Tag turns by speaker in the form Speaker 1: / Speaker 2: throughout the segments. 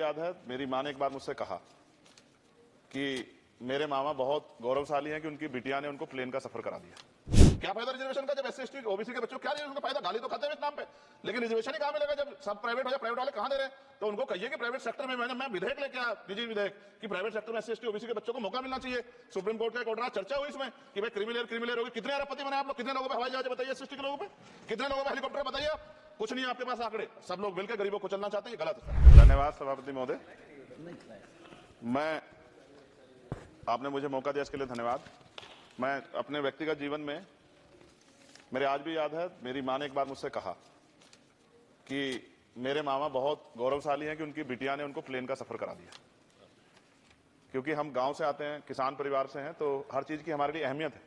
Speaker 1: याद है, मेरी माँ ने एक बार मुझसे कहा कि मेरे मामा बहुत गौरवशाली हैं कि उनकी बिटिया ने उनको प्लेन का सफर करा दिया। क्या फायदा रिजर्वेशन का जब एससी एसटी ओबीसी के बच्चों को क्या रिजर्वेशन का फायदा? गाली तो खाते हैं इस नाम पे, लेकिन रिजर्वेशन ही कहां मिलेगा जब सब प्राइवेट हो जाए? प्राइवेट वाले कहां दे रहे हैं? तो उनको कहिए कि प्राइवेट सेक्टर में मैं विधेयक लेके आया, निजी विधेयक, कि प्राइवेट सेक्टर में एससी एसटी ओबीसी के बच्चों को मौका मिलना चाहिए। सुप्रीम कोर्ट का एक ऑर्डर चर्चा हुई इसमें कि भाई क्रिमिनल होगी। कितने अरबपति बने आप लोग? कितने लोगों पे हवाई जहाज बताइए? एससी एसटी के लोगों पे कितने लोगों पे हेलीकॉप्टर बताइए? आप कुछ नहीं, आपके पास आंकड़े। सब लोग मिलकर गरीबों को चलना चाहते हैं, गलत है। धन्यवाद सभापति महोदय, आपने मुझे मौका दिया इसके लिए धन्यवाद। मैं अपने व्यक्तिगत जीवन में, मेरे आज भी याद है, मेरी माँ ने एक बार मुझसे कहा कि मेरे मामा बहुत गौरवशाली हैं कि उनकी बिटिया ने उनको प्लेन का सफर करा दिया। क्योंकि हम गांव से आते हैं, किसान परिवार से हैं, तो हर चीज की हमारे लिए अहमियत है।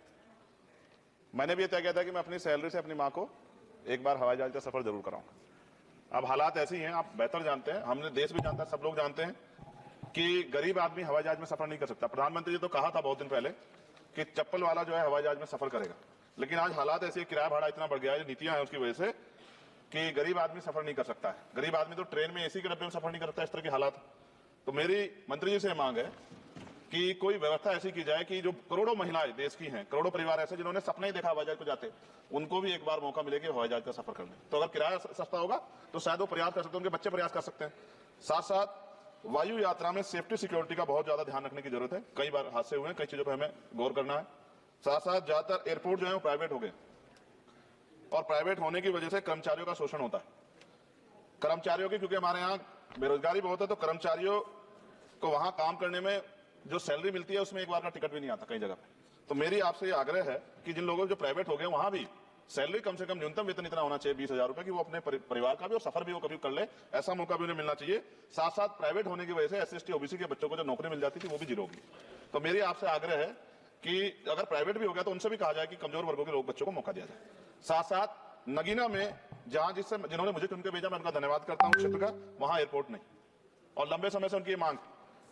Speaker 1: मैंने भी ये तय किया था कि मैं अपनी सैलरी से अपनी माँ को एक बार हवाई जहाज का सफर जरूर कराऊंगा। अब हालात ऐसी हैं, आप बेहतर जानते हैं, हमने देश भी जानता है, सब लोग जानते हैं कि गरीब आदमी हवाई जहाज में सफर नहीं कर सकता। प्रधानमंत्री जी तो कहा था बहुत दिन पहले कि चप्पल वाला जो है हवाई जहाज में सफर करेगा, लेकिन आज हालात ऐसे, किराया भाड़ा इतना बढ़ गया है, नीतियां हैं उसकी वजह से, कि गरीब आदमी सफर नहीं कर सकता है। गरीब आदमी तो ट्रेन में एसी के डब्बे में सफर नहीं कर सकता। इस तरह की हालात। तो मेरी मंत्री जी से मांग है कि कोई व्यवस्था ऐसी की जाए कि जो करोड़ों महिलाएं देश की हैं, करोड़ों परिवार ऐसे जिन्होंने सपना ही देखा हवाई जहाज को जाते, उनको भी एक बार मौका मिलेगा हवाई जहाज का सफर करने। तो अगर किराया सस्ता होगा तो शायद वो प्रयास कर सकते हैं, उनके बच्चे प्रयास कर सकते हैं। साथ साथ वायु यात्रा में सेफ्टी सिक्योरिटी का बहुत ज्यादा ध्यान रखने की जरूरत है। कई बार हादसे हुए हैं, कई चीजों पर हमें गौर करना है। साथ साथ ज्यादातर एयरपोर्ट जो है वो प्राइवेट हो गए, और प्राइवेट होने की वजह से कर्मचारियों का शोषण होता है। कर्मचारियों की, क्योंकि हमारे यहाँ बेरोजगारी बहुत है, तो कर्मचारियों को वहां काम करने में जो सैलरी मिलती है उसमें एक बार का टिकट भी नहीं आता कई जगह पे। तो मेरी आपसे ये आग्रह है कि जिन लोगों जो प्राइवेट हो गए वहां भी सैलरी कम से कम न्यूनतम वेतन इतना होना चाहिए 20,000 रुपए, कि वो अपने परिवार का भी और सफर भी वो कभी कर ले, ऐसा मौका भी उन्हें मिलना चाहिए। साथ साथ प्राइवेट होने की वजह से एससी एसटी ओबीसी के बच्चों को जो नौकरी मिल जाती थी वो भी जीरो होगी। तो मेरी आपसे आग्रह है कि अगर प्राइवेट भी हो गया तो उनसे भी कहा जाए कि कमजोर वर्गों के लोग बच्चों को मौका दिया जाए। साथ साथ नगीना में जहां जिन्होंने मुझे चुनकर भेजा, मैं उनका धन्यवाद करता हूं क्षेत्र का, वहां एयरपोर्ट नहीं, और लंबे समय से उनकी मांग,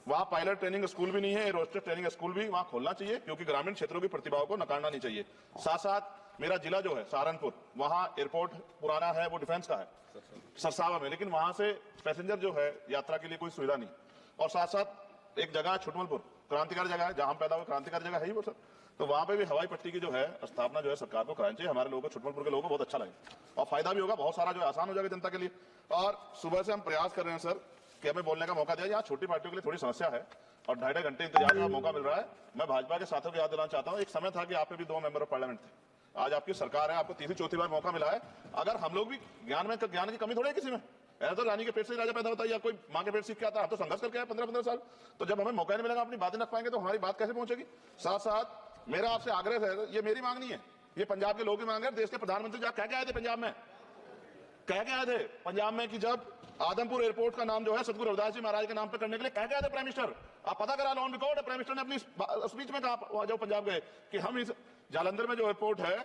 Speaker 1: वहां पायलट ट्रेनिंग स्कूल भी नहीं है, एरोस्टेस ट्रेनिंग स्कूल भी वहां खोलना चाहिए, क्योंकि ग्रामीण क्षेत्रों की प्रतिभाओं को नकारना नहीं चाहिए। साथ साथ मेरा जिला जो है सहारनपुर, वहां एयरपोर्ट पुराना है, वो डिफेंस का है सरसावा में, लेकिन वहां से पैसेंजर जो है यात्रा के लिए कोई सुविधा नहीं। और साथ साथ एक जगह है छुटमलपुर, क्रांतिकारी जगह है, जहां हम पैदा हुए, क्रांतिकारी जगह है ही वो सर। तो वहां पे भी हवाई पट्टी की जो है स्थापना जो है सरकार को करानी चाहिए। हमारे लोगों को, छुटमलपुर के लोगों को बहुत अच्छा लगेगा और फायदा भी होगा, बहुत सारा जो आसान हो जाएगा जनता के लिए। और सुबह से हम प्रयास कर रहे हैं सर कि हमें बोलने का मौका दिया। यहाँ छोटी पार्टियों के लिए थोड़ी समस्या है और 2.5 घंटे इंतजार का मौका मिल रहा है। मैं भाजपा के साथियों को याद दिलाना चाहता हूँ, एक समय था कि आप पे भी 2 मेंबर ऑफ पार्लियामेंट थे। आज आपकी सरकार है, आपको तीसरी चौथी बार मौका मिला है। अगर हम लोग भी ज्ञान की कमी थोड़ी है किसी में, ऐसा तो रानी के पेट से राजा पैदा होता है या कोई माँ के पेट सीख के आता है। हम तो संघर्ष करके आए 15-15 साल। तो जब हमें मौका नहीं मिलेगा, अपनी बातें रख पाएंगे, तो हमारी बात कैसे पहुंचेगी? साथ साथ मेरा आपसे आग्रह है, ये मेरी मांग नहीं है, ये पंजाब के लोगों की मांग है। देश के प्रधानमंत्री जब कह के आए थे पंजाब में, कह के आए थे पंजाब में कि जब आदमपुर एयरपोर्ट का नाम जो है सतगुरु रविदास जी महाराज के नाम पर करने के लिए कह गए थे प्राइम मिनिस्टर। आप पता करा लो, ऑन रिकॉर्ड है। प्राइम मिनिस्टर ने अपनी स्पीच में कहा जब पंजाब गए कि हम इस जालंधर में जो एयरपोर्ट है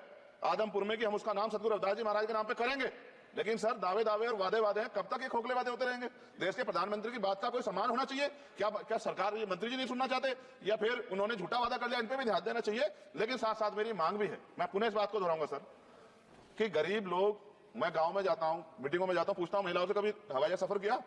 Speaker 1: आदमपुर में, कि हम उसका नाम सतगुरु रविदास जी महाराज के नाम पे करेंगे। लेकिन सर दावे और वादे हैं, कब तक ये खोखले वादे होते रहेंगे? देश के प्रधानमंत्री की बात का कोई सम्मान होना चाहिए। क्या सरकार, ये मंत्री जी नहीं सुनना चाहते, या फिर उन्होंने झूठा वादा कर लिया? इन पे भी ध्यान देना चाहिए। लेकिन साथ साथ मेरी मांग भी है, मैं पुनः इस बात को दोहराऊंगा सर, कि गरीब लोग, मैं गांव में जाता हूं, मीटिंगों में जाता हूं, पूछता हूं महिलाओं से कभी हवाई जहाज सफर किया?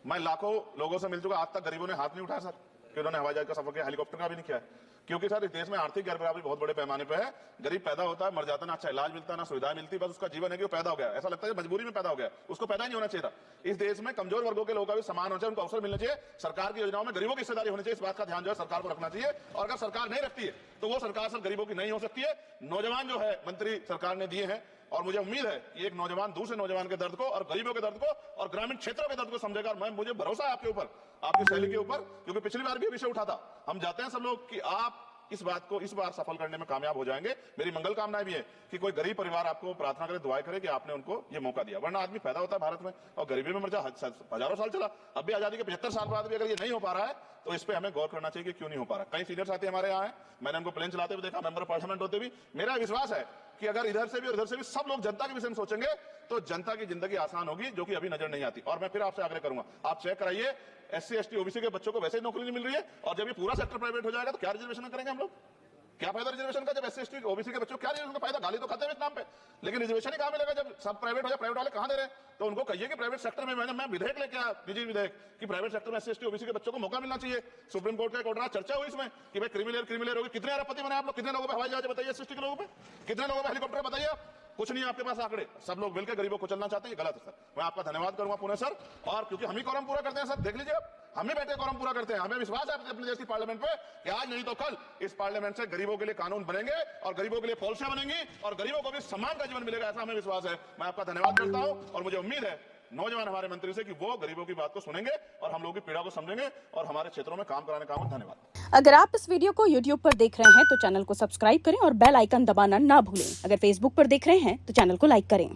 Speaker 1: मैं लाखों लोगों से मिल चुका, आज तक गरीबों ने हाथ नहीं उठाया सर कि उन्होंने हवाई जहाज का सफर किया, हेलीकॉप्टर का भी नहीं किया है। क्योंकि सर इस देश में आर्थिक गैरबराबरी बहुत बड़े पैमाने पे है। गरीब पैदा होता है, मर जाता है, ना अच्छा इलाज मिलता है, ना सुविधा मिलती, बस उसका जीवन है कि वो पैदा हो गया, ऐसा लगता है मजबूरी में पैदा हो गया, उसको पैदा ही नहीं होना चाहिए था। इस देश में कमजोर वर्गों के लोगों का भी समान होना चाहिए, उनको अवसर मिलना चाहिए। सरकार की योजनाओं में गरीबों की हिस्सेदारी होनी चाहिए, इस बात का ध्यान जो है सरकार को रखना चाहिए। और अगर सरकार नहीं रखती है तो वो सरकार सर गरीबों की नहीं हो सकती है। नौजवान जो है मंत्री सरकार ने दिए हैं, और मुझे उम्मीद है कि एक नौजवान दूसरे नौजवान के दर्द को और गरीबों के दर्द को और ग्रामीण क्षेत्रों के दर्द को समझेगा। और मुझे भरोसा है आपके ऊपर, आपकी शैली के ऊपर, क्योंकि पिछली बार भी विषय उठा था। हम जाते हैं सब लोग कि आप इस बात को इस बार सफल करने में कामयाब हो जाएंगे। मेरी मंगल कामनाएं भी है कि कोई गरीब परिवार आपको प्रार्थना करे, दुआएं करे कि आपने उनको ये मौका दिया। वरना आदमी पैदा होता है भारत में और गरीबी में मर जा, हजारों साल चला। अब भी आजादी के 75 साल बाद भी अगर ये नहीं हो पा रहा है तो इस पे हमें गौर करना चाहिए कि क्यों नहीं हो पा रहा। कई सीनियर साथी हमारे यहाँ हैं, मैंने उनको प्लेन चलाते हुए देखा, मेंबर ऑफ पार्लियामेंट होते भी। मेरा विश्वास है कि अगर इधर से भी और उधर से भी सब लोग जनता के विषय में सोचेंगे तो जनता की जिंदगी आसान होगी, जो कि अभी नजर नहीं आती। और मैं फिर आपसे आग्रह करूंगा, आप चेक कराइए, एससी एसटी ओबीसी के बच्चों को वैसे ही नौकरी नहीं मिल रही है, और जब ये पूरा सेक्टर प्राइवेट हो जाएगा तो क्या रिजर्वेशन करेंगे हम लोग? क्या फायदा रिजर्वेशन का जब एससी एसटी ओबीसी के बच्चों को क्या रिजर्वेशन का फायदा? गाली तो खाते हैं इस नाम पे, लेकिन रिजर्वेशन ही कहां मिलेगा जब सब प्राइवेट हो जाए? प्राइवेट वाले कहां दे रहे हैं? तो उनको कहिए कि प्राइवेट सेक्टर में मैं विधेयक लेके आया, निजी विधेयक, कि प्राइवेट सेक्टर में एससी एसटी ओबीसी के बच्चों को मौका मिलना चाहिए। सुप्रीम कोर्ट का एक ऑर्डर चर्चा हुई इसमें कि भाई क्रिमिनल होगी। कितने अरबपति बने आप लोग? कितने लोगों पे हवाई जहाज बताइए? एससी एसटी के लोगों पे कितने लोगों पे हेलीकॉप्टर बताइए? आप कुछ नहीं, आपके पास आंकड़े। सब लोग मिलकर गरीबों को चलना चाहते हैं, ये गलत है सर। मैं आपका धन्यवाद करूंगा पुणे सर, और क्योंकि हम ही कॉरम पूरा करते हैं सर, देख लीजिए आप, हम ही बैठे कॉरम पूरा करते हैं। हमें विश्वास है अपने देश की पार्लियामेंट पे कि आज नहीं तो कल इस पार्लियामेंट से गरीबों के लिए कानून बनेंगे और गरीबों के लिए पॉलिसियां बनेंगी और गरीबों को भी सम्मान का जीवन मिलेगा, ऐसा हमें विश्वास है। मैं आपका धन्यवाद करता हूं और मुझे उम्मीद है नौजवान हमारे मंत्री से कि वो गरीबों की बात को सुनेंगे और हम लोगों की पीड़ा को समझेंगे और हमारे क्षेत्रों में काम कराने का। धन्यवाद।
Speaker 2: अगर आप इस वीडियो को YouTube पर देख रहे हैं तो चैनल को सब्सक्राइब करें और बेल आइकन दबाना ना भूलें। अगर Facebook पर देख रहे हैं तो चैनल को लाइक करें।